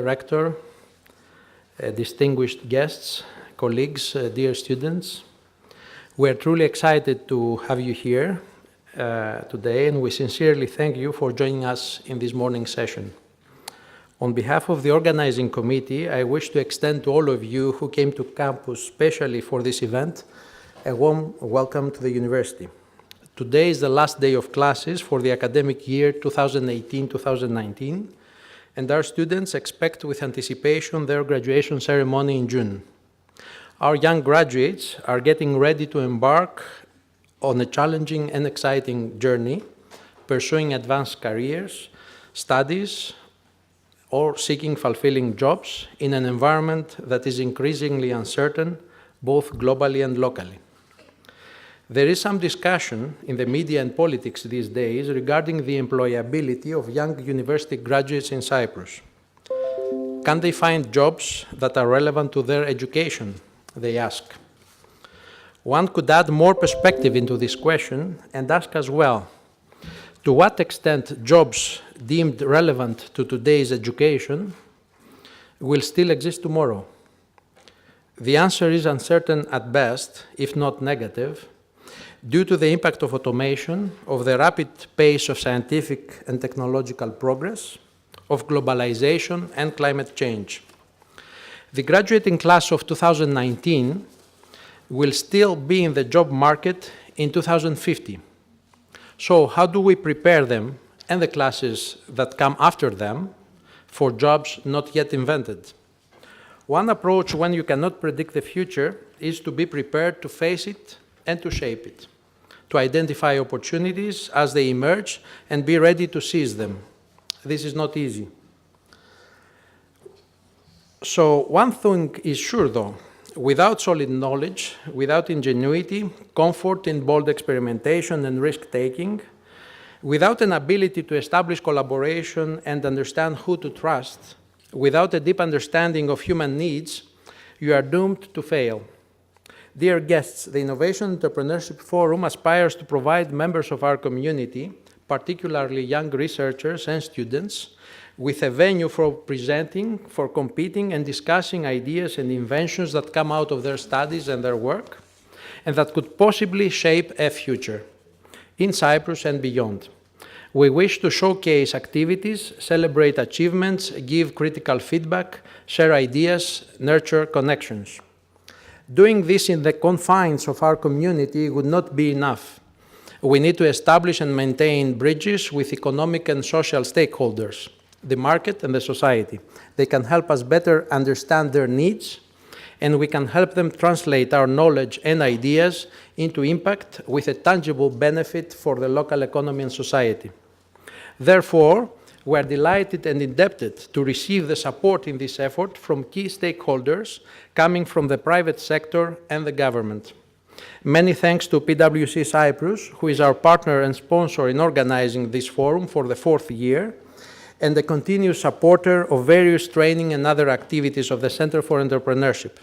Rector, distinguished guests, colleagues, dear students. We are truly excited to have you here today, and we sincerely thank you for joining us in this morning's session. On behalf of the organizing committee, I wish to extend to all of you who came to campus specially for this event a warm welcome to the university. Today is the last day of classes for the academic year 2018-2019, and our students expect with anticipation their graduation ceremony in June. Our young graduates are getting ready to embark on a challenging and exciting journey, pursuing advanced careers, studies, or seeking fulfilling jobs in an environment that is increasingly uncertain, both globally and locally. There is some discussion in the media and politics these days regarding the employability of young university graduates in Cyprus. Can they find jobs that are relevant to their education, they ask. One could add more perspective into this question and ask as well, to what extent jobs deemed relevant to today's education will still exist tomorrow? The answer is uncertain at best, if not negative, due to the impact of automation, of the rapid pace of scientific and technological progress, of globalization and climate change. The graduating class of 2019 will still be in the job market in 2050. So how do we prepare them and the classes that come after them for jobs not yet invented? One approach when you cannot predict the future is to be prepared to face it and to shape it, to identify opportunities as they emerge and be ready to seize them. This is not easy. So one thing is sure though, without solid knowledge, without ingenuity, comfort in bold experimentation and risk-taking, without an ability to establish collaboration and understand who to trust, without a deep understanding of human needs, you are doomed to fail. Dear guests, the Innovation Entrepreneurship Forum aspires to provide members of our community, particularly young researchers and students, with a venue for presenting, for competing and discussing ideas and inventions that come out of their studies and their work, and that could possibly shape a future in Cyprus and beyond. We wish to showcase activities, celebrate achievements, give critical feedback, share ideas, nurture connections. Doing this in the confines of our community would not be enough. We need to establish and maintain bridges with economic and social stakeholders, the market and the society. They can help us better understand their needs, and we can help them translate our knowledge and ideas into impact with a tangible benefit for the local economy and society. Therefore, we are delighted and indebted to receive the support in this effort from key stakeholders coming from the private sector and the government. Many thanks to PwC Cyprus, who is our partner and sponsor in organizing this forum for the fourth year, and a continuous supporter of various training and other activities of the Center for Entrepreneurship.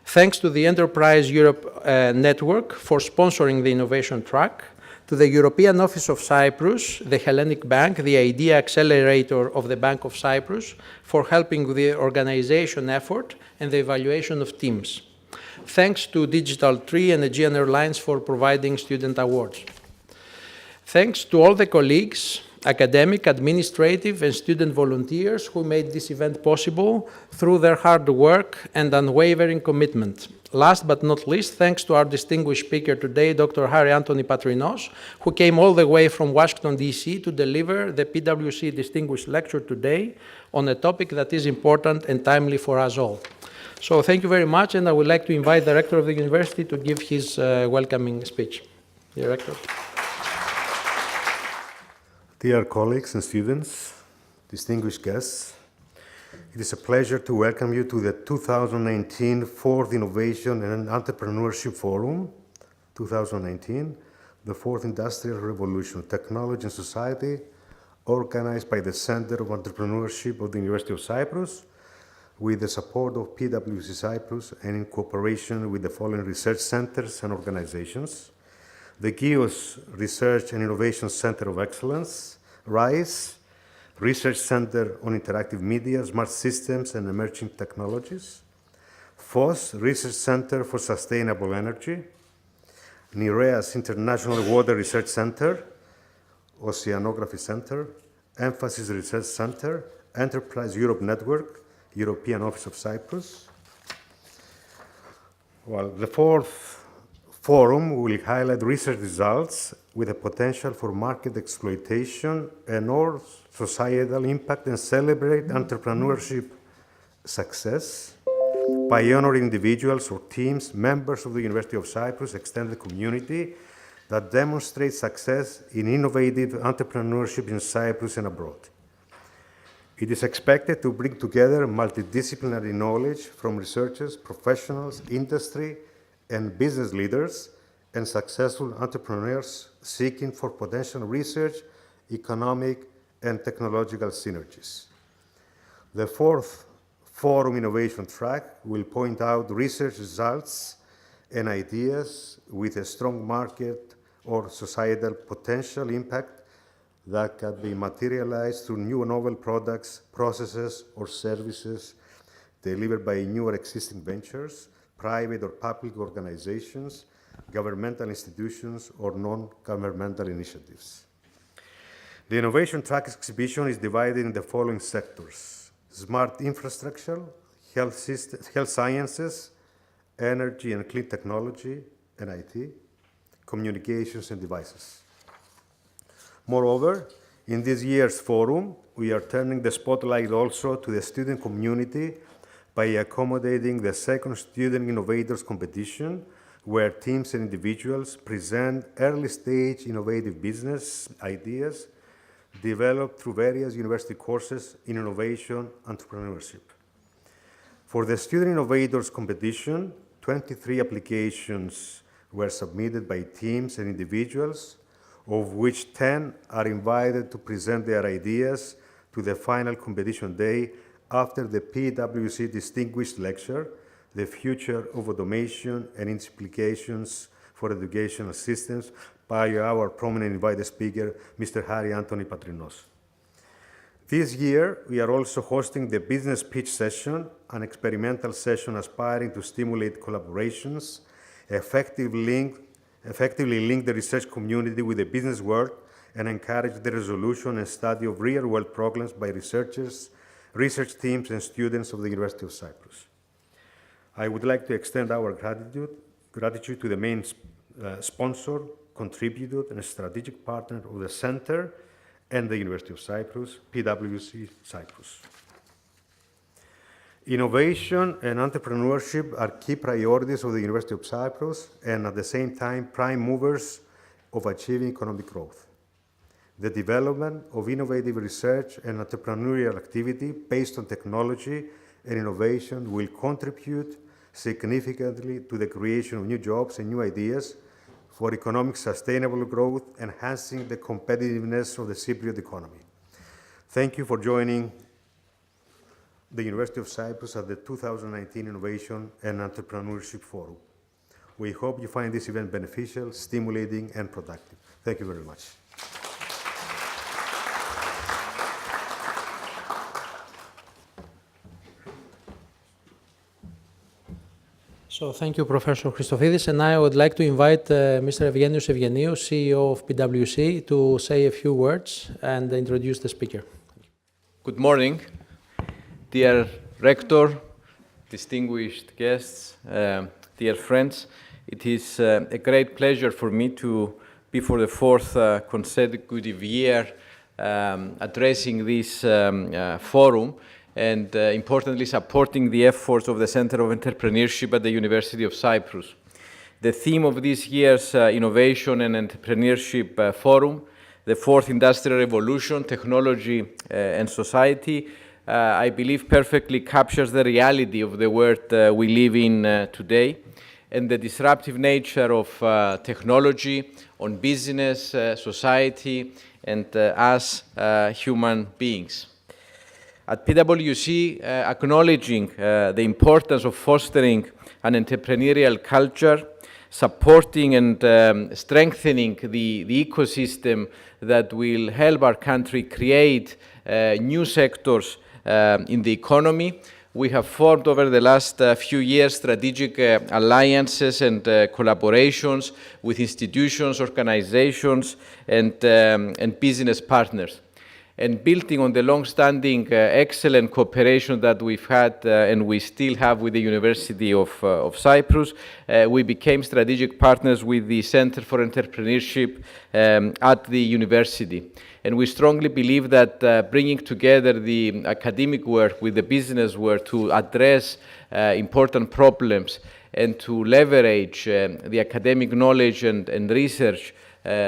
Thanks to the Enterprise Europe Network for sponsoring the innovation track, to the European Office of Cyprus, the Hellenic Bank, the Idea Accelerator of the Bank of Cyprus, for helping with the organization effort and the evaluation of teams. Thanks to Digital Tree and Aegean Airlines for providing student awards. Thanks to all the colleagues, academic, administrative, and student volunteers who made this event possible through their hard work and unwavering commitment. Last but not least, thanks to our distinguished speaker today, Dr. Harry Anthony Patrinos, who came all the way from Washington, D.C. to deliver the PwC Distinguished Lecture today on a topic that is important and timely for us all. So thank you very much, and I would like to invite the Rector of the University to give his welcoming speech. Dear Rector. Dear colleagues and students, distinguished guests, it is a pleasure to welcome you to the 2019 Fourth Innovation and Entrepreneurship Forum, 2019, the Fourth Industrial Revolution, Technology and Society, organized by the Center of Entrepreneurship of the University of Cyprus, with the support of PwC Cyprus and in cooperation with the following research centers and organizations: the GEOS Research and Innovation Center of Excellence, RISE, Research Center on Interactive Media, Smart Systems and Emerging Technologies. FOSS, Research Center for Sustainable Energy. NIREA's International Water Research Center, Oceanography Center, Emphasis Research Center, Enterprise Europe Network, European Office of Cyprus. Well, the fourth forum will highlight research results with a potential for market exploitation and or societal impact and celebrate entrepreneurship success by honoring individuals or teams, members of the University of Cyprus, extended community that demonstrate success in innovative entrepreneurship in Cyprus and abroad. It is expected to bring together multidisciplinary knowledge from researchers, professionals, industry, and business leaders, and successful entrepreneurs seeking for potential research, economic, and technological synergies. The fourth Forum Innovation track will point out research results and ideas with a strong market or societal potential impact that can be materialized through new novel products, processes, or services delivered by new or existing ventures, private or public organizations, governmental institutions, or non-governmental initiatives. The Innovation Track exhibition is divided in the following sectors: smart infrastructure, health sciences, energy and clean technology and IT, communications and devices. Moreover, in this year's forum, we are turning the spotlight also to the student community by accommodating the second Student Innovators Competition, where teams and individuals present early-stage innovative business ideas developed through various university courses in innovation entrepreneurship. For the Student Innovators Competition, 23 applications were submitted by teams and individuals, of which 10 are invited to present their ideas to the final competition day after the PwC Distinguished Lecture, The Future of Automation and Its Implications for Educational Systems, by our prominent invited speaker, Mr. Anthony Patrinos. This year, we are also hosting the Business Pitch Session, an experimental session aspiring to stimulate collaborations, effectively link the research community with the business world, and encourage the resolution and study of real-world problems by researchers, research teams, and students of the University of Cyprus. I would like to extend our gratitude to the main sponsor, contributor, and strategic partner of the Center and the University of Cyprus, PwC Cyprus. Innovation and entrepreneurship are key priorities of the University of Cyprus and at the same time prime movers of achieving economic growth. The development of innovative research and entrepreneurial activity based on technology and innovation will contribute significantly to the creation of new jobs and new ideas for economic sustainable growth, enhancing the competitiveness of the Cypriot economy. Thank you for joining the University of Cyprus at the 2019 Innovation and Entrepreneurship Forum. We hope you find this event beneficial, stimulating, and productive. Thank you very much. So thank you, Professor Christofidis, and now I would like to invite Mr. Evgenios Evgeniou, CEO of PwC, to say a few words and introduce the speaker. Good morning, dear Rector, distinguished guests, dear friends. It is a great pleasure for me to be for the fourth consecutive year addressing this forum and importantly supporting the efforts of the Center of Entrepreneurship at the University of Cyprus. The theme of this year's Innovation and Entrepreneurship Forum, the Fourth Industrial Revolution, Technology and Society, I believe perfectly captures the reality of the world we live in today and the disruptive nature of technology on business, society, and us human beings. At PwC, acknowledging the importance of fostering an entrepreneurial culture, supporting and strengthening the ecosystem that will help our country create new sectors in the economy. We have formed over the last few years strategic alliances and collaborations with institutions, organizations, and business partners. And building on the long-standing excellent cooperation that we've had and we still have with the University of Cyprus, we became strategic partners with the Center for Entrepreneurship at the university. And we strongly believe that bringing together the academic work with the business work to address important problems and to leverage the academic knowledge and research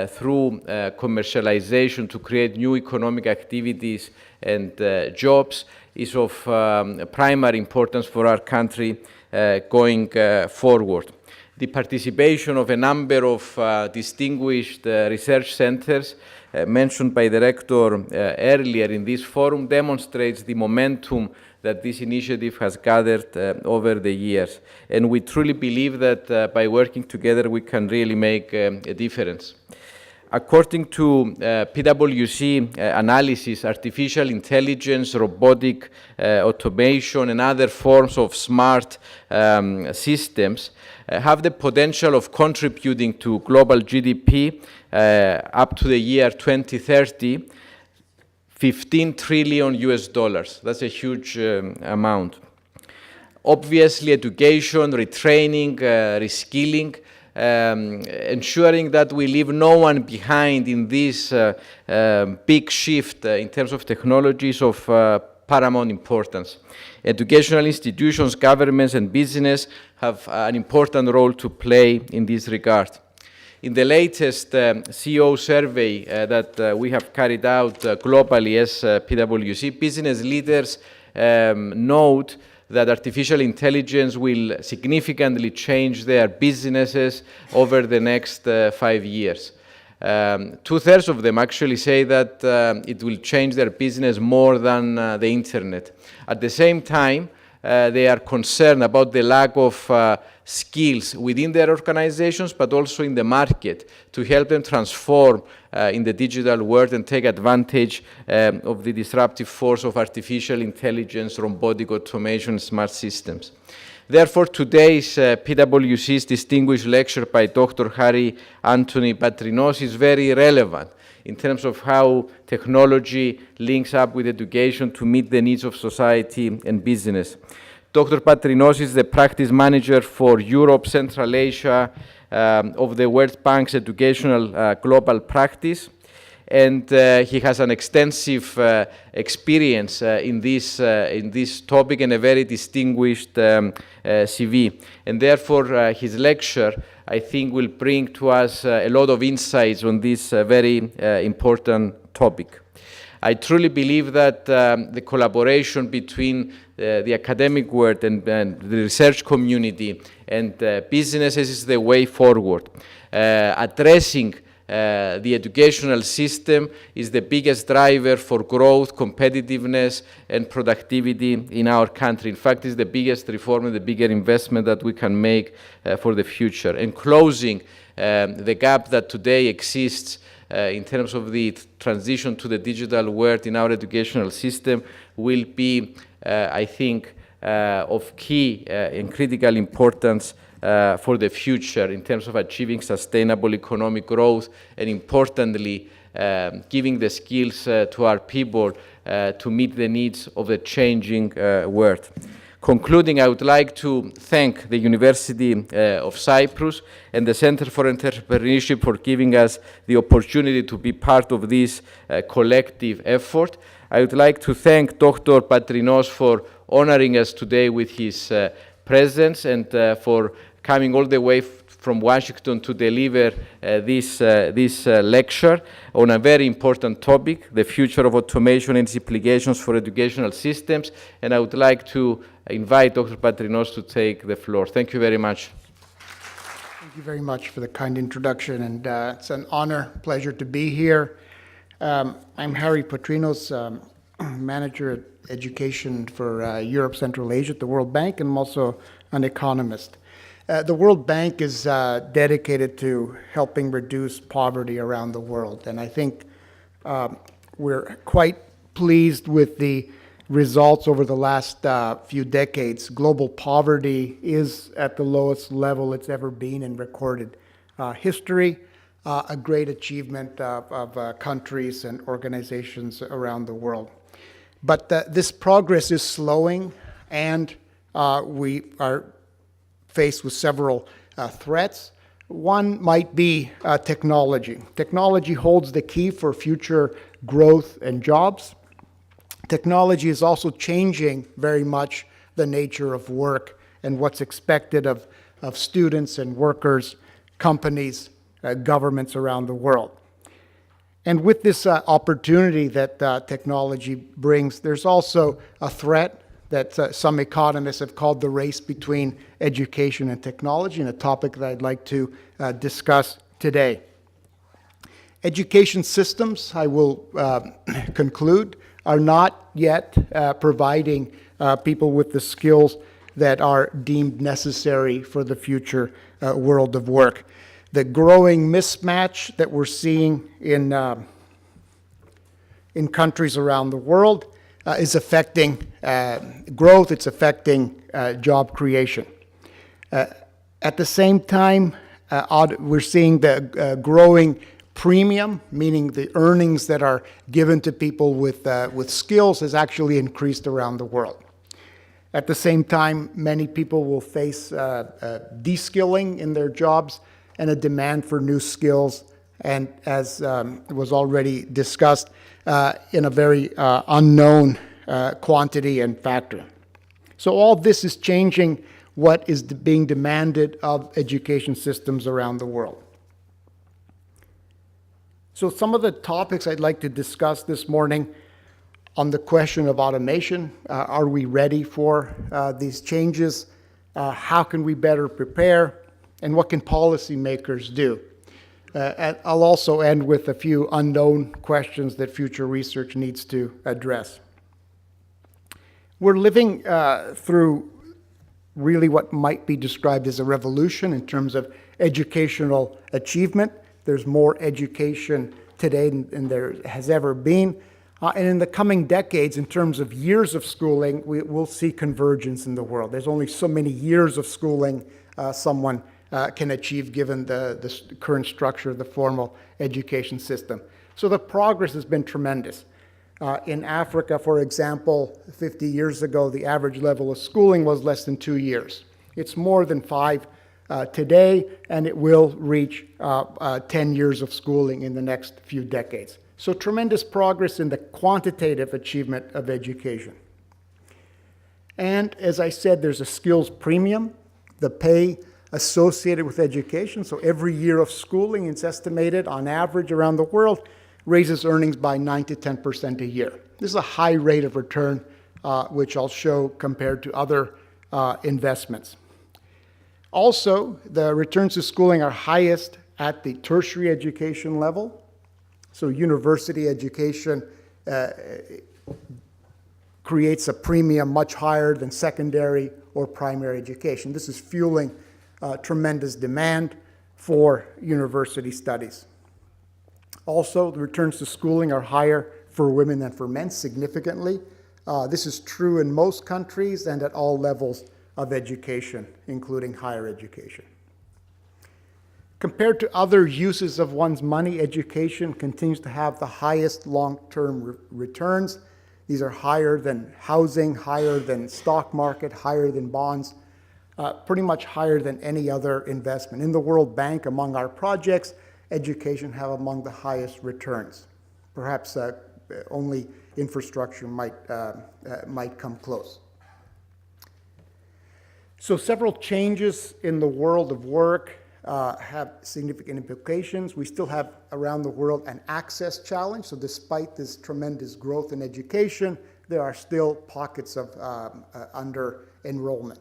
through commercialization to create new economic activities and jobs is of primary importance for our country going forward. The participation of a number of distinguished research centers mentioned by the rector earlier in this forum demonstrates the momentum that this initiative has gathered over the years. And we truly believe that by working together we can really make a difference. According to PwC analysis, artificial intelligence, robotic automation, and other forms of smart systems have the potential of contributing to global GDP up to the year 2030, $15 trillion US. That's a huge amount. Obviously, education, retraining, reskilling, ensuring that we leave no one behind in this big shift in terms of technologies of paramount importance. Educational institutions, governments, and business have an important role to play in this regard. In the latest CEO survey that we have carried out globally as PwC, business leaders note that artificial intelligence will significantly change their businesses over the next 5 years. 2/3 of them actually say that it will change their business more than the internet. At the same time, they are concerned about the lack of skills within their organizations, but also in the market to help them transform in the digital world and take advantage of the disruptive force of artificial intelligence, robotic automation, smart systems. Therefore, today's PwC's Distinguished Lecture by Dr. Harry Anthony Patrinos is very relevant in terms of how technology links up with education to meet the needs of society and business. Dr. Patrinos is the practice manager for Europe, Central Asia of the World Bank's educational global practice. And he has an extensive experience in this topic and a very distinguished CV. And therefore, his lecture, I think, will bring to us a lot of insights on this very important topic. I truly believe that the collaboration between the academic world and the research community and businesses is the way forward. Addressing the educational system is the biggest driver for growth, competitiveness, and productivity in our country. In fact, it's the biggest reform and the bigger investment that we can make for the future. And closing the gap that today exists in terms of the transition to the digital world in our educational system will be, I think, of key and critical importance for the future in terms of achieving sustainable economic growth and, importantly, giving the skills to our people to meet the needs of the changing world. Concluding, I would like to thank the University of Cyprus and the Center for Entrepreneurship for giving us the opportunity to be part of this collective effort. I would like to thank Dr. Patrinos for honoring us today with his presence and for coming all the way from Washington to deliver this lecture on a very important topic, the future of automation and its implications for educational systems. And I would like to invite Dr. Patrinos to take the floor. Thank you very much. Thank you very much for the kind introduction, and it's an honor, pleasure to be here. I'm Harry Patrinos, Manager at Education for Europe, Central Asia at the World Bank, and I'm also an economist. The World Bank is dedicated to helping reduce poverty around the world, and I think we're quite pleased with the results over the last few decades. Global poverty is at the lowest level it's ever been in recorded history, a great achievement of countries and organizations around the world. But this progress is slowing, and we are faced with several threats. One might be technology. Technology holds the key for future growth and jobs. Technology is also changing very much the nature of work and what's expected of students and workers, companies, governments around the world. And with this opportunity that technology brings, there's also a threat that some economists have called the race between education and technology, and a topic that I'd like to discuss today. Education systems, I will conclude, are not yet providing people with the skills that are deemed necessary for the future world of work. The growing mismatch that we're seeing in countries around the world is affecting growth, it's affecting job creation. At the same time, we're seeing the growing premium, meaning the earnings that are given to people with skills, has actually increased around the world. At the same time, many people will face deskilling in their jobs and a demand for new skills, and as was already discussed, in a very unknown quantity and factor. So all this is changing what is being demanded of education systems around the world. So some of the topics I'd like to discuss this morning on the question of automation. Are we ready for these changes? How can we better prepare? And what can policymakers do? And I'll also end with a few unknown questions that future research needs to address. We're living through really what might be described as a revolution in terms of educational achievement. There's more education today than there has ever been. And in the coming decades, in terms of years of schooling, we'll see convergence in the world. There's only so many years of schooling someone can achieve given the current structure of the formal education system. So the progress has been tremendous. In Africa, for example, 50 years ago, the average level of schooling was less than 2 years. It's more than 5 today, and it will reach 10 years of schooling in the next few decades. So tremendous progress in the quantitative achievement of education. And as I said, there's a skills premium, the pay associated with education. So every year of schooling, it's estimated on average around the world, raises earnings by 9 to 10% a year. This is a high rate of return, which I'll show compared to other investments. Also, the returns to schooling are highest at the tertiary education level. So university education creates a premium much higher than secondary or primary education. This is fueling tremendous demand for university studies. Also, the returns to schooling are higher for women than for men, significantly. This is true in most countries and at all levels of education, including higher education. Compared to other uses of one's money, education continues to have the highest long-term returns. These are higher than housing, higher than stock market, higher than bonds, pretty much higher than any other investment. In the World Bank, among our projects, education have among the highest returns. Perhaps only infrastructure might come close. So several changes in the world of work have significant implications. We still have around the world an access challenge. So despite this tremendous growth in education, there are still pockets of under-enrollment.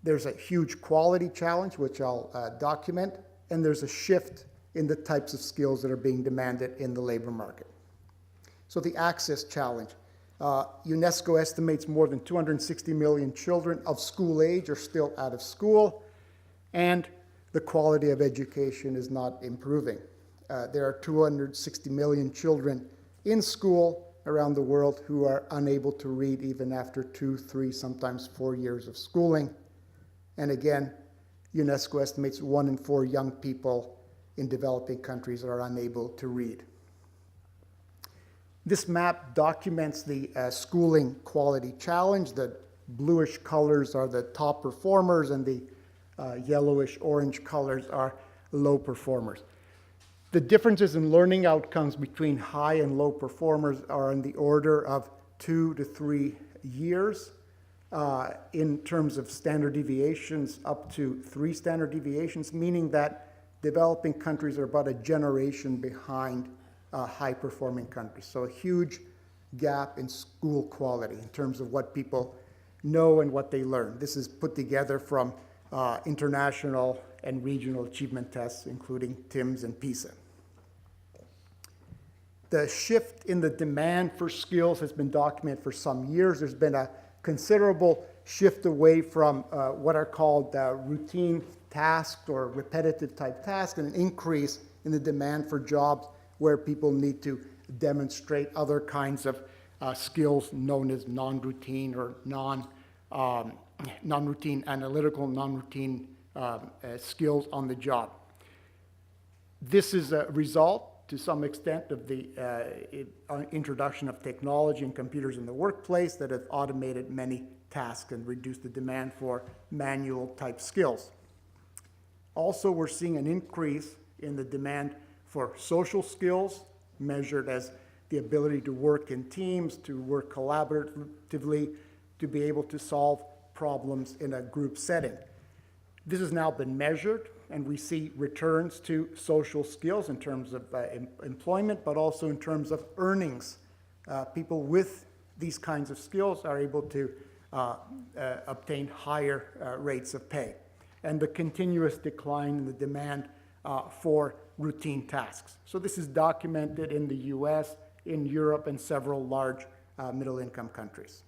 There's a huge quality challenge, which I'll document, and there's a shift in the types of skills that are being demanded in the labor market. So the access challenge. UNESCO estimates more than 260 million children of school age are still out of school, and the quality of education is not improving. There are 260 million children in school around the world who are unable to read even after 2, 3, sometimes 4 years of schooling. And again, UNESCO estimates 1 in 4 young people in developing countries are unable to read. This map documents the schooling quality challenge. The bluish colors are the top performers, and the yellowish orange colors are low performers. The differences in learning outcomes between high and low performers are in the order of 2 to 3 years. In terms of standard deviations, up to 3 standard deviations, meaning that developing countries are about a generation behind high-performing countries. So a huge gap in school quality in terms of what people know and what they learn. This is put together from international and regional achievement tests, including TIMSS and PISA. The shift in the demand for skills has been documented for some years. There's been a considerable shift away from what are called routine tasks or repetitive type tasks, and an increase in the demand for jobs where people need to demonstrate other kinds of skills known as non-routine or non-routine analytical, non-routine skills on the job. This is a result, to some extent, of the introduction of technology and computers in the workplace that have automated many tasks and reduced the demand for manual type skills. Also, we're seeing an increase in the demand for social skills, measured as the ability to work in teams, to work collaboratively, to be able to solve problems in a group setting. This has now been measured, and we see returns to social skills in terms of employment, but also in terms of earnings. People with these kinds of skills are able to obtain higher rates of pay. And the continuous decline in the demand for routine tasks. So this is documented in the US, in Europe, and several large middle-income countries.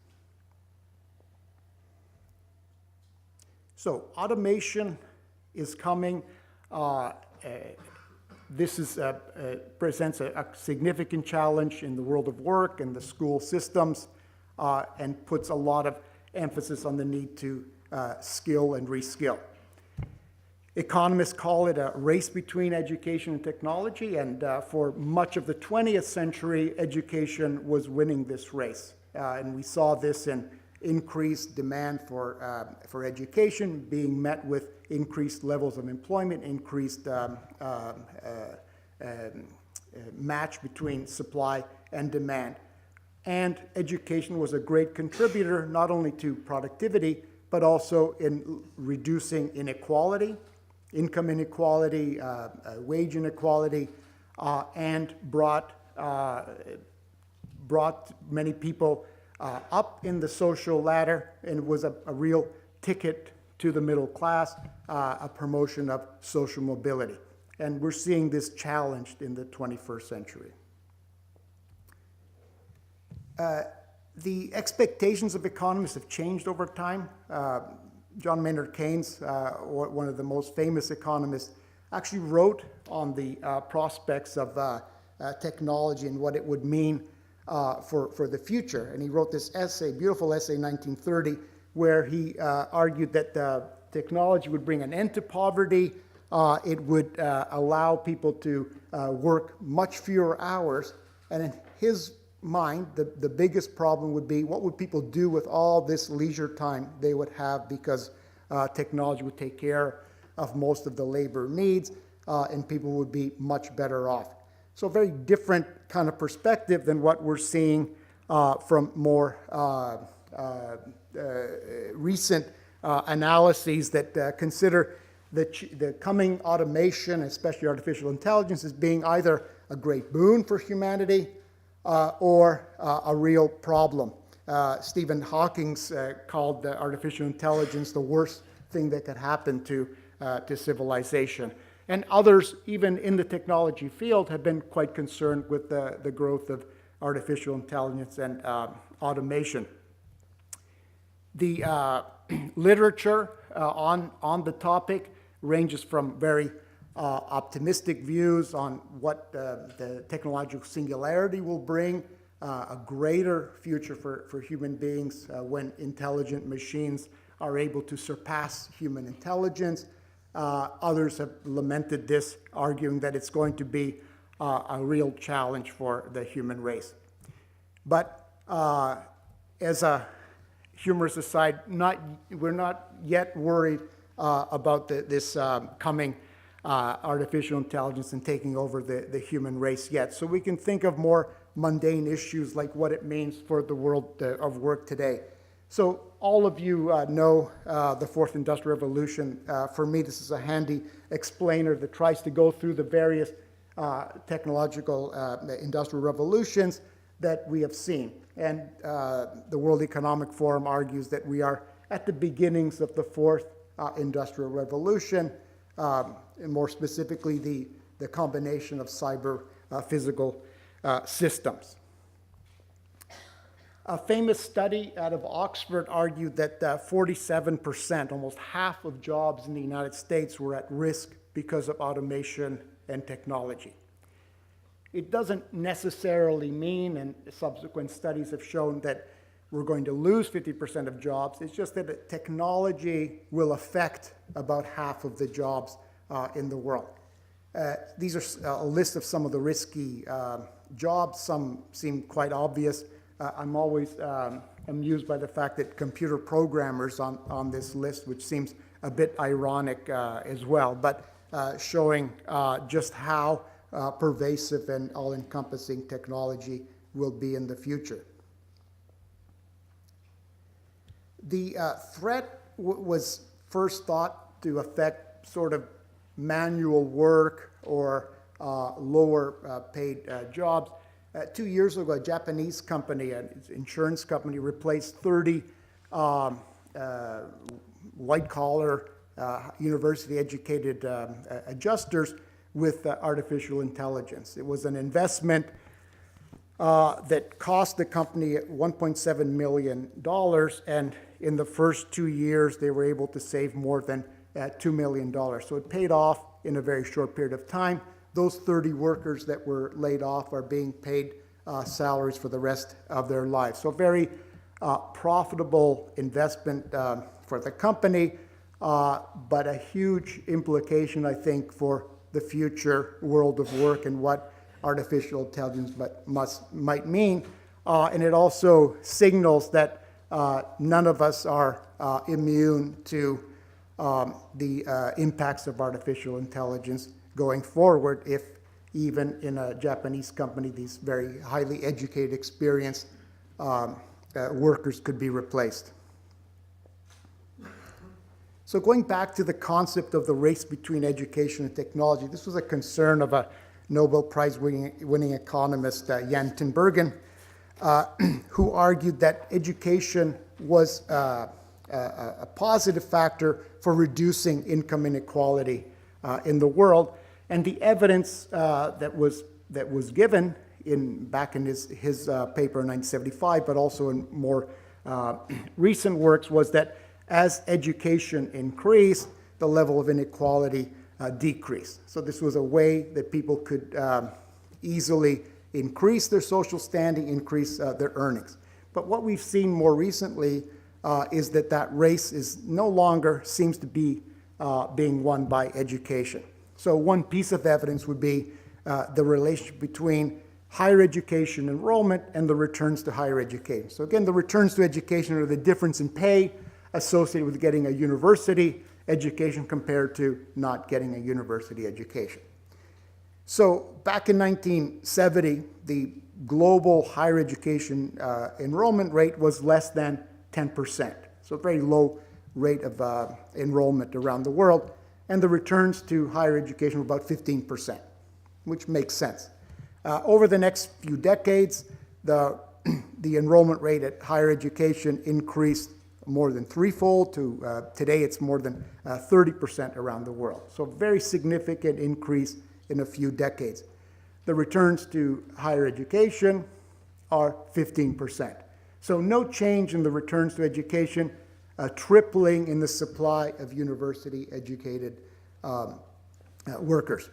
So automation is coming. This presents a significant challenge in the world of work and the school systems, and puts a lot of emphasis on the need to skill and reskill. Economists call it a race between education and technology, and for much of the 20th century, education was winning this race. And we saw this in increased demand for education being met with increased levels of employment, increased match between supply and demand. And education was a great contributor not only to productivity, but also in reducing inequality, income inequality, wage inequality, and brought many people up in the social ladder, and was a real ticket to the middle class, a promotion of social mobility. And we're seeing this challenged in the 21st century. The expectations of economists have changed over time. John Maynard Keynes, one of the most famous economists, actually wrote on the prospects of technology and what it would mean for the future. And he wrote this essay, beautiful essay in 1930, where he argued that technology would bring an end to poverty. It would allow people to work much fewer hours. And in his mind, the biggest problem would be, what would people do with all this leisure time they would have, because technology would take care of most of the labor needs, and people would be much better off. So a very different kind of perspective than what we're seeing from more recent analyses that consider the coming automation, especially artificial intelligence, as being either a great boon for humanity or a real problem. Stephen Hawking called artificial intelligence the worst thing that could happen to civilization. And others, even in the technology field, have been quite concerned with the growth of artificial intelligence and automation. The literature on the topic ranges from very optimistic views on what the technological singularity will bring, a greater future for human beings when intelligent machines are able to surpass human intelligence. Others have lamented this, arguing that it's going to be a real challenge for the human race. But as a humorous aside, we're not yet worried about this coming artificial intelligence and taking over the human race yet. So we can think of more mundane issues like what it means for the world of work today. So all of you know the Fourth Industrial Revolution. For me, this is a handy explainer that tries to go through the various technological industrial revolutions that we have seen. And the World Economic Forum argues that we are at the beginnings of the Fourth Industrial Revolution, and more specifically, the combination of cyber physical systems. A famous study out of Oxford argued that 47%, almost half of jobs in the United States, were at risk because of automation and technology. It doesn't necessarily mean, and subsequent studies have shown, that we're going to lose 50% of jobs. It's just that technology will affect about half of the jobs in the world. These are a list of some of the risky jobs. Some seem quite obvious. I'm always amused by the fact that computer programmers on this list, which seems a bit ironic as well, but showing just how pervasive and all-encompassing technology will be in the future. The threat was first thought to affect sort of manual work or lower paid jobs. 2 years ago, a Japanese company, an insurance company, replaced 30 white-collar, university-educated adjusters with artificial intelligence. It was an investment that cost the company $1.7 million, and in the first 2 years, they were able to save more than $2 million. So it paid off in a very short period of time. Those 30 workers that were laid off are being paid salaries for the rest of their lives. So very profitable investment for the company, but a huge implication, I think, for the future world of work and what artificial intelligence might mean. And it also signals that none of us are immune to the impacts of artificial intelligence going forward, if even in a Japanese company, these very highly educated, experienced workers could be replaced. So going back to the concept of the race between education and technology, this was a concern of a Nobel Prize-winning economist, Jan Tinbergen, who argued that education was a positive factor for reducing income inequality in the world. And the evidence that was given back in his paper in 1975, but also in more recent works, was that as education increased, the level of inequality decreased. So this was a way that people could easily increase their social standing, increase their earnings. But what we've seen more recently is that race is no longer seems to be being won by education. So one piece of evidence would be the relationship between higher education enrollment and the returns to higher education. So again, the returns to education are the difference in pay associated with getting a university education compared to not getting a university education. So back in 1970, the global higher education enrollment rate was less than 10%. So a very low rate of enrollment around the world. And the returns to higher education were about 15%, which makes sense. Over the next few decades, the enrollment rate at higher education increased more than threefold to today it's more than 30% around the world. So a very significant increase in a few decades. The returns to higher education are 15%. So no change in the returns to education, a tripling in the supply of university-educated workers.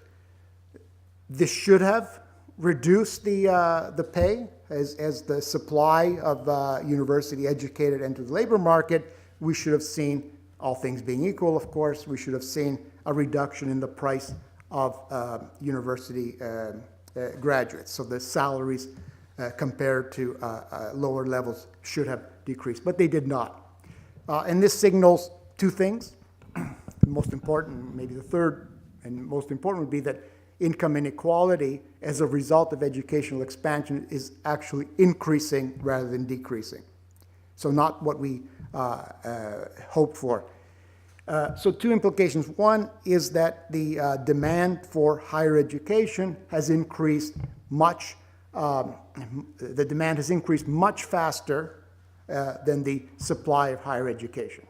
This should have reduced the pay as the supply of university-educated entered the labor market. We should have seen, all things being equal, of course, we should have seen a reduction in the price of university graduates. So the salaries compared to lower levels should have decreased, but they did not. And this signals two things. The most important, maybe the third and most important, would be that income inequality as a result of educational expansion is actually increasing rather than decreasing. So not what we hoped for. So two implications. One is that the demand for higher education has increased much, the demand has increased much faster than the supply of higher education.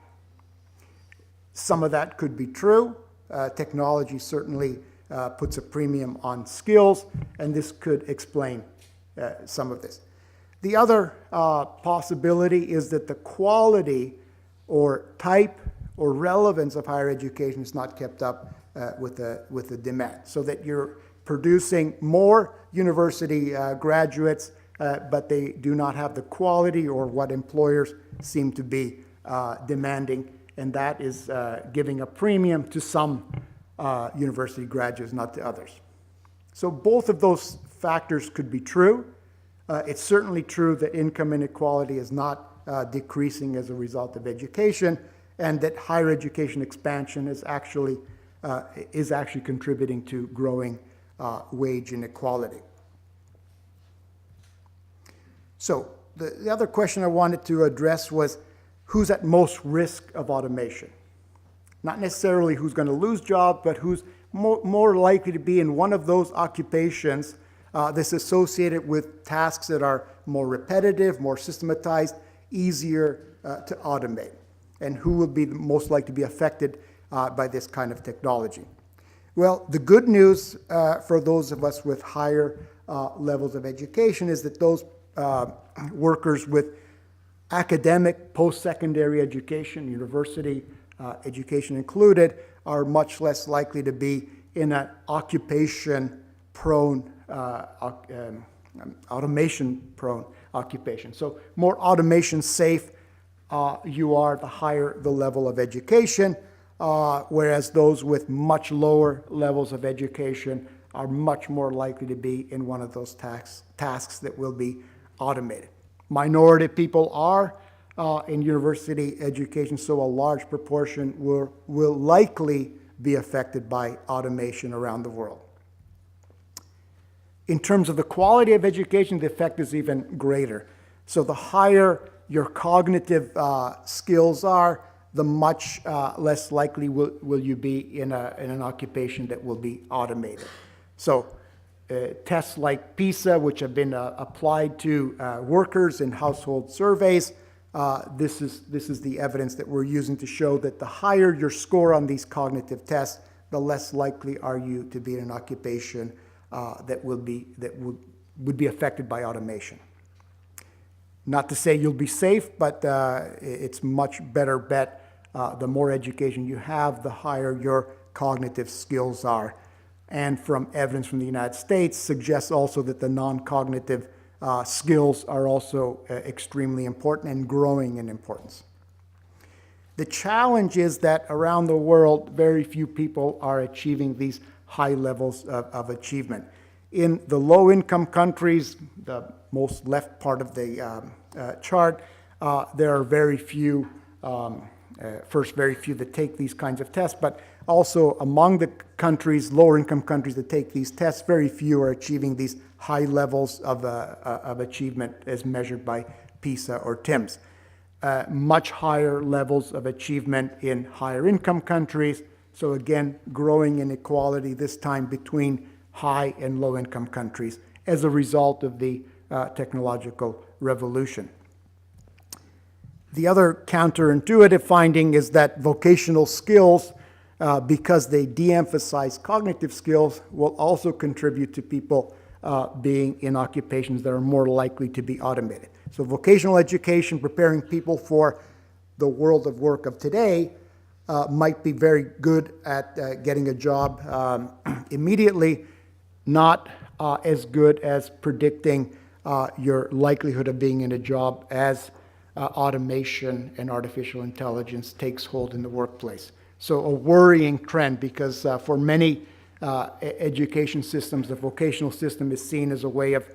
Some of that could be true. Technology certainly puts a premium on skills, and this could explain some of this. The other possibility is that the quality or type or relevance of higher education is not kept up with the demand, so that you're producing more university graduates, but they do not have the quality or what employers seem to be demanding, and that is giving a premium to some university graduates, not to others. So both of those factors could be true. It's certainly true that income inequality is not decreasing as a result of education, and that higher education expansion is actually contributing to growing wage inequality. So the other question I wanted to address was who's at most risk of automation? Not necessarily who's going to lose jobs, but who's more likely to be in one of those occupations that's associated with tasks that are more repetitive, more systematized, easier to automate, and who will be most likely to be affected by this kind of technology. Well, the good news for those of us with higher levels of education is that those workers with academic post-secondary education, university education included, are much less likely to be in an occupation-prone, automation-prone occupation. So more automation-safe you are, the higher the level of education, whereas those with much lower levels of education are much more likely to be in one of those tasks that will be automated. Minority people are in university education, so a large proportion will likely be affected by automation around the world. In terms of the quality of education, the effect is even greater. So the higher your cognitive skills are, the much less likely will you be in an occupation that will be automated. So tests like PISA, which have been applied to workers in household surveys, this is the evidence that we're using to show that the higher your score on these cognitive tests, the less likely are you to be in an occupation that would be affected by automation. Not to say you'll be safe, but it's much better bet. The more education you have, the higher your cognitive skills are. And from evidence from the United States suggests also that the non-cognitive skills are also extremely important and growing in importance. The challenge is that around the world, very few people are achieving these high levels of achievement. In the low-income countries, the most left part of the chart, there are very few, very few that take these kinds of tests, but also among the countries, lower-income countries that take these tests, very few are achieving these high levels of achievement as measured by PISA or TIMSS. Much higher levels of achievement in higher-income countries, so again, growing inequality, this time between high and low-income countries as a result of the technological revolution. The other counterintuitive finding is that vocational skills, because they de-emphasize cognitive skills, will also contribute to people being in occupations that are more likely to be automated. So vocational education, preparing people for the world of work of today, might be very good at getting a job immediately, not as good as predicting your likelihood of being in a job as automation and artificial intelligence takes hold in the workplace. So a worrying trend, because for many education systems, the vocational system is seen as a way of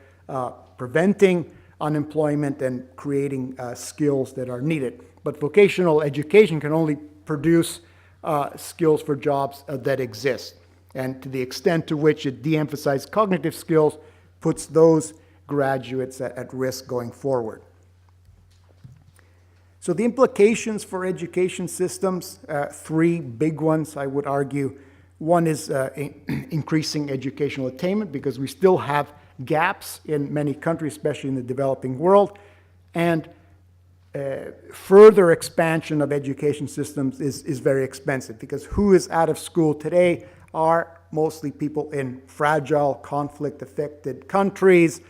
preventing unemployment and creating skills that are needed. But vocational education can only produce skills for jobs that exist. And to the extent to which it de-emphasizes cognitive skills, puts those graduates at risk going forward. So the implications for education systems, three big ones, I would argue. One is increasing educational attainment, because we still have gaps in many countries, especially in the developing world. And further expansion of education systems is very expensive, because who is out of school today are mostly people in fragile, conflict-affected countries,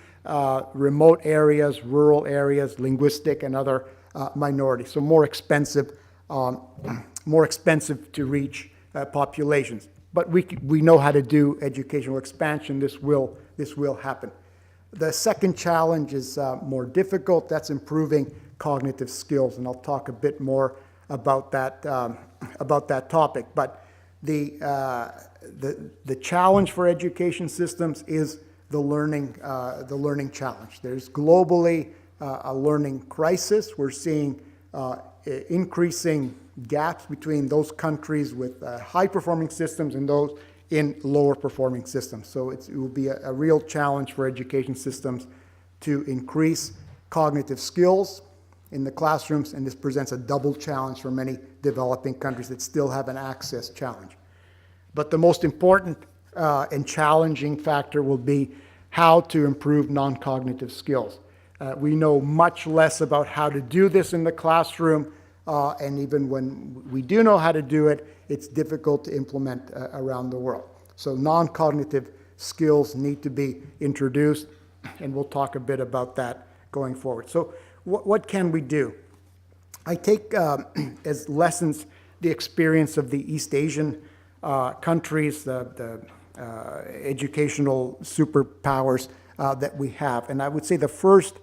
remote areas, rural areas, linguistic and other minorities. So more expensive to reach populations. But we know how to do educational expansion. This will happen. The second challenge is more difficult. That's improving cognitive skills, and I'll talk a bit more about that topic. But the challenge for education systems is the learning challenge. There's globally a learning crisis. We're seeing increasing gaps between those countries with high-performing systems and those in lower-performing systems. So it will be a real challenge for education systems to increase cognitive skills in the classrooms, and this presents a double challenge for many developing countries that still have an access challenge. But the most important and challenging factor will be how to improve non-cognitive skills. We know much less about how to do this in the classroom, and even when we do know how to do it, it's difficult to implement around the world. So non-cognitive skills need to be introduced, and we'll talk a bit about that going forward. So what can we do? I take as lessons the experience of the East Asian countries, the educational superpowers that we have. And I would say the first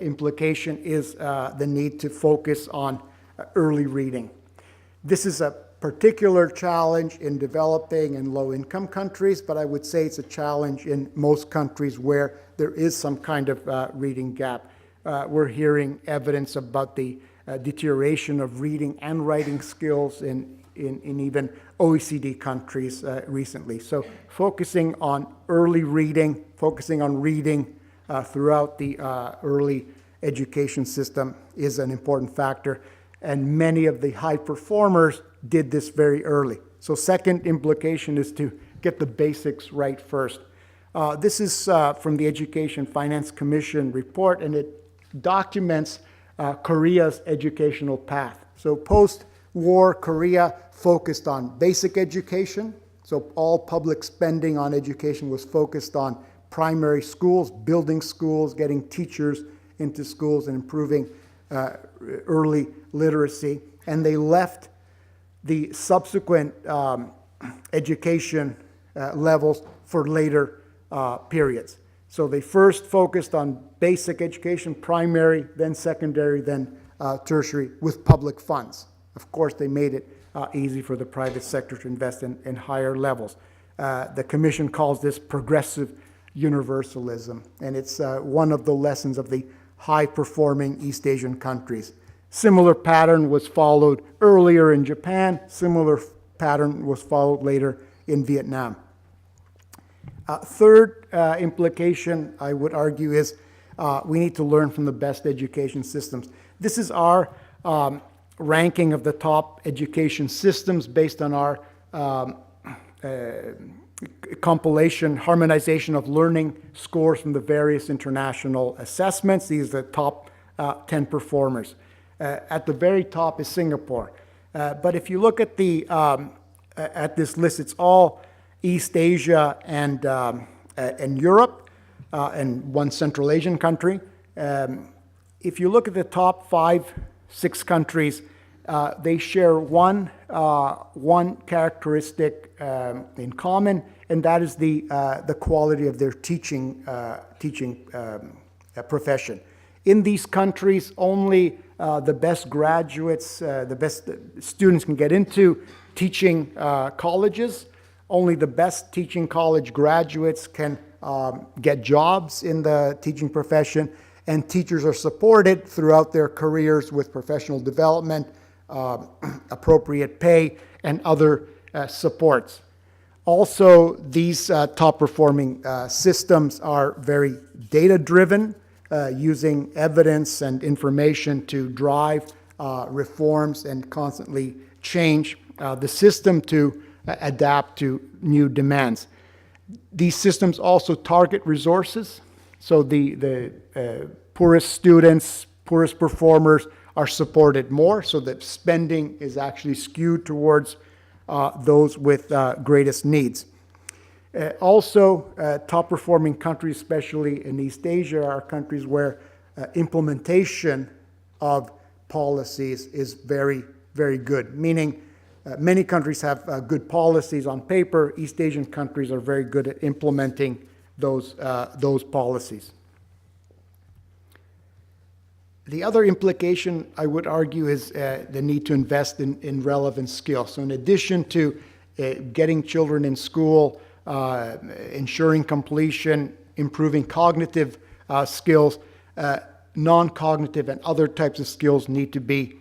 implication is the need to focus on early reading. This is a particular challenge in developing and low-income countries, but I would say it's a challenge in most countries where there is some kind of reading gap. We're hearing evidence about the deterioration of reading and writing skills in even OECD countries recently. So focusing on early reading, focusing on reading throughout the early education system is an important factor. And many of the high performers did this very early. So second implication is to get the basics right first. This is from the Education Finance Commission report, and it documents Korea's educational path. So post-war Korea focused on basic education. So all public spending on education was focused on primary schools, building schools, getting teachers into schools, and improving early literacy. And they left the subsequent education levels for later periods. So they first focused on basic education, primary, then secondary, then tertiary, with public funds. Of course, they made it easy for the private sector to invest in higher levels. The Commission calls this progressive universalism, and it's one of the lessons of the high-performing East Asian countries. Similar pattern was followed earlier in Japan. Similar pattern was followed later in Vietnam. Third implication, I would argue, is we need to learn from the best education systems. This is our ranking of the top education systems based on our compilation, harmonization of learning scores from the various international assessments. These are the top 10 performers. At the very top is Singapore. But if you look at this list, it's all East Asia and Europe, and one Central Asian country. If you look at the top 5, 6 countries, they share one characteristic in common, and that is the quality of their teaching profession. In these countries, only the best graduates, the best students can get into teaching colleges. Only the best teaching college graduates can get jobs in the teaching profession, and teachers are supported throughout their careers with professional development, appropriate pay, and other supports. Also, these top-performing systems are very data-driven, using evidence and information to drive reforms and constantly change the system to adapt to new demands. These systems also target resources, so the poorest students, poorest performers are supported more, so that spending is actually skewed towards those with greatest needs. Also, top-performing countries, especially in East Asia, are countries where implementation of policies is very, very good, meaning many countries have good policies on paper. East Asian countries are very good at implementing those policies. The other implication, I would argue, is the need to invest in relevant skills. So in addition to getting children in school, ensuring completion, improving cognitive skills, non-cognitive and other types of skills need to be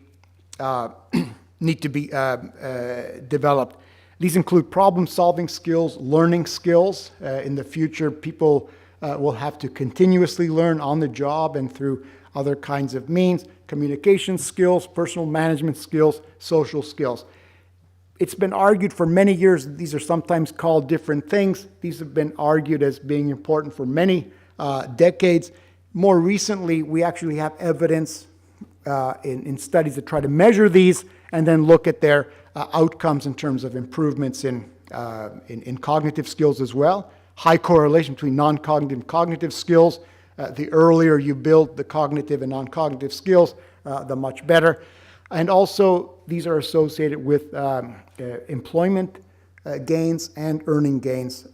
developed. These include problem-solving skills, learning skills. In the future, people will have to continuously learn on the job and through other kinds of means, communication skills, personal management skills, social skills. It's been argued for many years that these are sometimes called different things. These have been argued as being important for many decades. More recently, we actually have evidence in studies that try to measure these and then look at their outcomes in terms of improvements in cognitive skills as well. High correlation between non-cognitive and cognitive skills. The earlier you build the cognitive and non-cognitive skills, the much better. And also, these are associated with employment gains and earning gains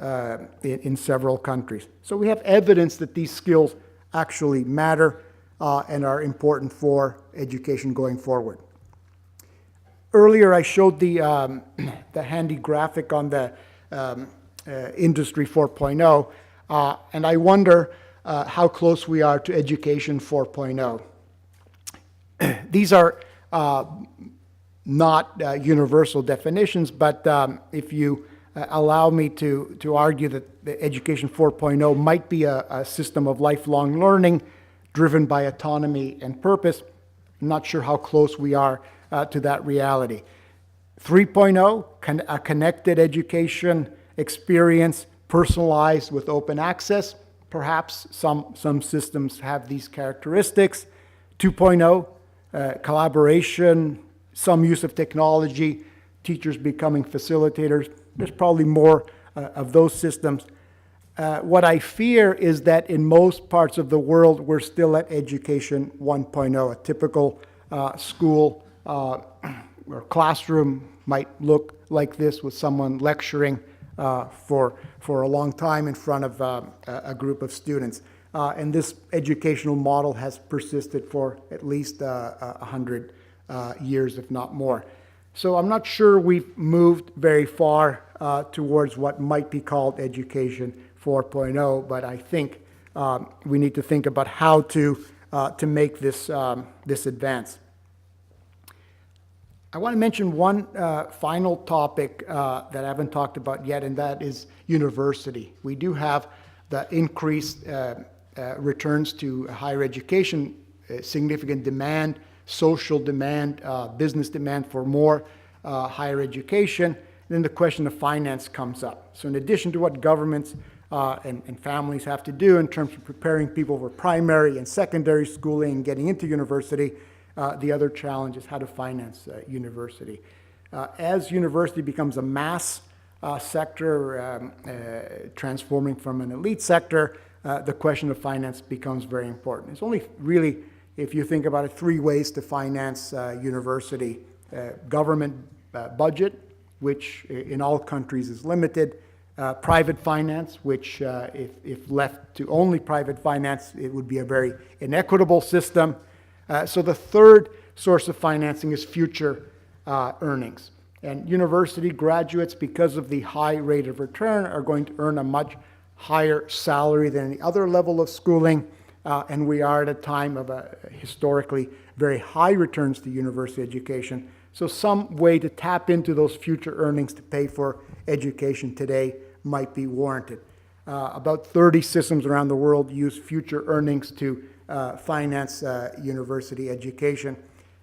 in several countries. So we have evidence that these skills actually matter and are important for education going forward. Earlier, I showed the handy graphic on the Industry 4.0, and I wonder how close we are to Education 4.0. These are not universal definitions, but if you allow me to argue that the Education 4.0 might be a system of lifelong learning driven by autonomy and purpose, I'm not sure how close we are to that reality. 3.0, a connected education experience, personalized with open access. Perhaps some systems have these characteristics. 2.0, collaboration, some use of technology, teachers becoming facilitators. There's probably more of those systems. What I fear is that in most parts of the world, we're still at Education 1.0. A typical school or classroom might look like this, with someone lecturing for a long time in front of a group of students. And this educational model has persisted for at least 100 years, if not more. So I'm not sure we've moved very far towards what might be called Education 4.0, but I think we need to think about how to make this advance. I want to mention one final topic that I haven't talked about yet, and that is university. We do have the increased returns to higher education, significant demand, social demand, business demand for more higher education. Then the question of finance comes up. So in addition to what governments and families have to do in terms of preparing people for primary and secondary schooling and getting into university, the other challenge is how to finance university. As university becomes a mass sector, transforming from an elite sector, the question of finance becomes very important. It's only really, if you think about it, three ways to finance university. government budget, which in all countries is limited, private finance, which if left to only private finance, it would be a very inequitable system. So the third source of financing is future earnings. And university graduates, because of the high rate of return, are going to earn a much higher salary than any other level of schooling. And we are at a time of historically very high returns to university education. So some way to tap into those future earnings to pay for education today might be warranted. About 30 systems around the world use future earnings to finance university education.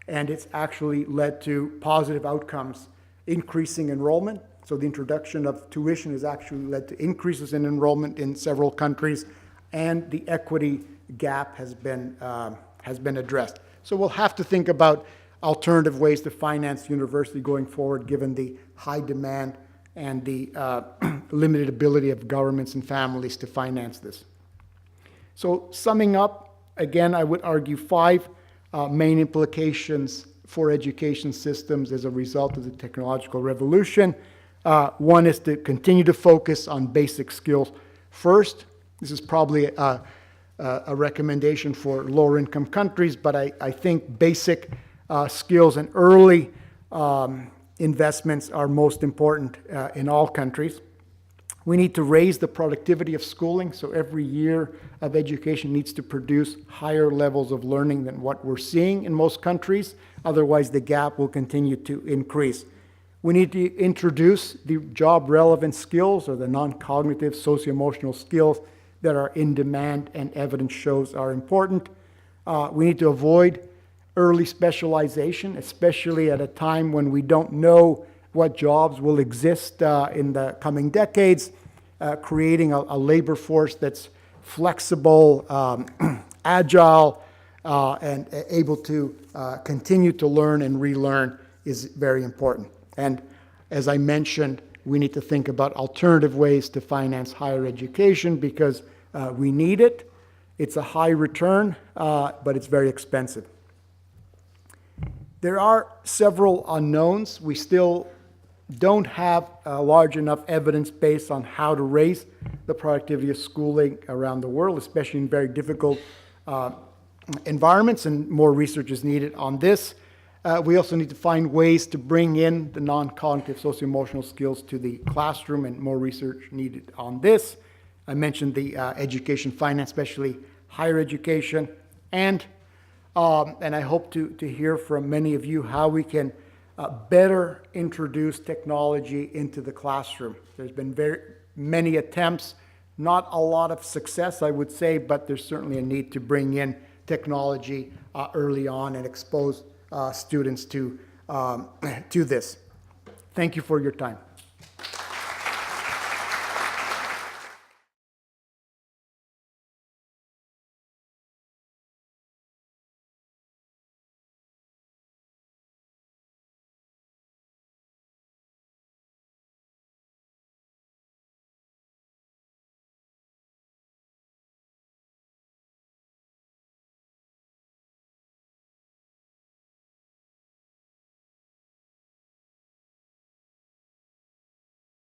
And it's actually led to positive outcomes, increasing enrollment. So the introduction of tuition has actually led to increases in enrollment in several countries, and the equity gap has been addressed. So we'll have to think about alternative ways to finance university going forward, given the high demand and the limited ability of governments and families to finance this. So summing up, again, I would argue 5 main implications for education systems as a result of the technological revolution. One is to continue to focus on basic skills first. This is probably a recommendation for lower income countries, but I think basic skills and early investments are most important in all countries. We need to raise the productivity of schooling, so every year of education needs to produce higher levels of learning than what we're seeing in most countries. Otherwise, the gap will continue to increase. We need to introduce the job-relevant skills, or the non-cognitive socio-emotional skills that are in demand and evidence shows are important. We need to avoid early specialization, especially at a time when we don't know what jobs will exist in the coming decades, creating a labor force that's flexible, agile, and able to continue to learn and relearn is very important. And as I mentioned, we need to think about alternative ways to finance higher education because we need it. It's a high return, but it's very expensive. There are several unknowns. We still don't have a large enough evidence base on how to raise the productivity of schooling around the world, especially in very difficult environments, and more research is needed on this. We also need to find ways to bring in the non-cognitive socio-emotional skills to the classroom, and more research needed on this. I mentioned the education finance, especially higher education, and I hope to hear from many of you how we can better introduce technology into the classroom. There's been very many attempts, not a lot of success, I would say, but there's certainly a need to bring in technology early on and expose students to this. Thank you for your time.